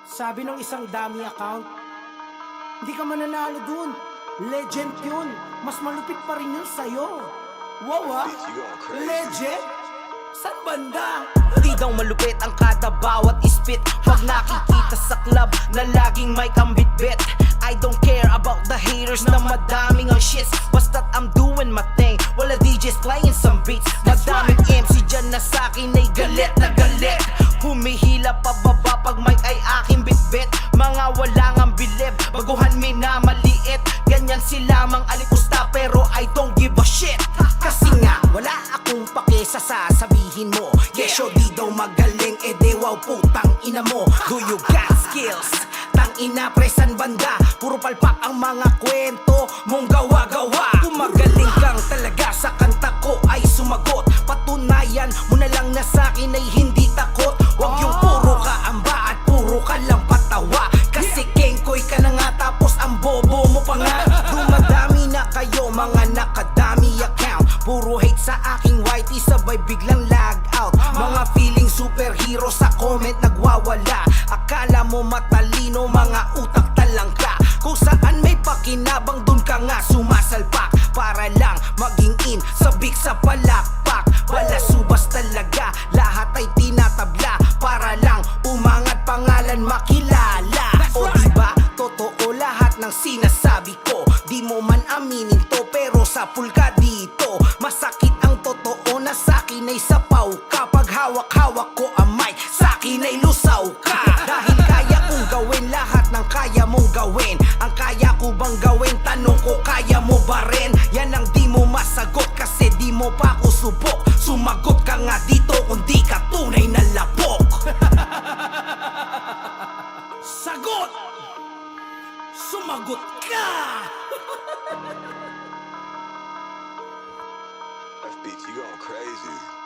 Sabi ng isang dummy account, hindi ka mananalo dun. Legend yun. Mas malupit pa rin yun sa'yo. Wow ah, legend? San banda? Di daw malupit ang kada bawat ispit. Pag nakikita sa club na laging may kambit-bit, I don't care about the haters na madaming ang shits. Basta't I'm doing my thing, wala DJs playing some beats. Madaming MC dyan na sa'kin ay galit na galit. Humihila pababa pag mic ay aking bitbit. Mga walang ang bilib, baguhan minamaliit. Ganyan sila mang alipusta pero I don't give a shit. Kasi nga wala akong pake sa sasabihin mo. Yes, di daw magaling, ede wow putang ina mo. Do you got skills? Tang ina presan banda, puro palpak ang mga kwento mong gawa-gawa. Kung magaling kang talaga sa kanta ko ay sumagot. Patunayan mo na lang na sa'kin ay hindi takot. Huwag yung puro ka amba at puro ka lang patawa. Kasi kengkoy ka na nga tapos ang bobo mo pa nga. Dumadami na kayo mga nakadami account. Puro hate sa aking whitey sabay biglang lag out. Mga feeling superhero sa comment nagwawala. Akala mo matalino, mga utak talangka. Kung saan may pakinabang dun ka nga sumasalpak. Para lang maging in, sabik sa palakpak. Balasubas talaga, lahat ay tinatabla. Para lang umangat pangalan makilala. O diba, totoo lahat ng sinasabi ko. Di mo man aminin to pero sa pulka dito. Masakit ang totoo na sa'kin ay sapaw ka. Pag hawak-hawak ko ang mic, sa'kin ay lusaw ka. Dahil kaya kong gawin lahat ng kaya mong gawin. Ang kaya ko bang gawin, tanong ko kaya mo ba rin? Yan ang di mo masagot kasi di mo pa ako subok. Sumagot ka nga dito kung di ka tunay na lapok. Sagot! Sumagot ka! FBT going crazy.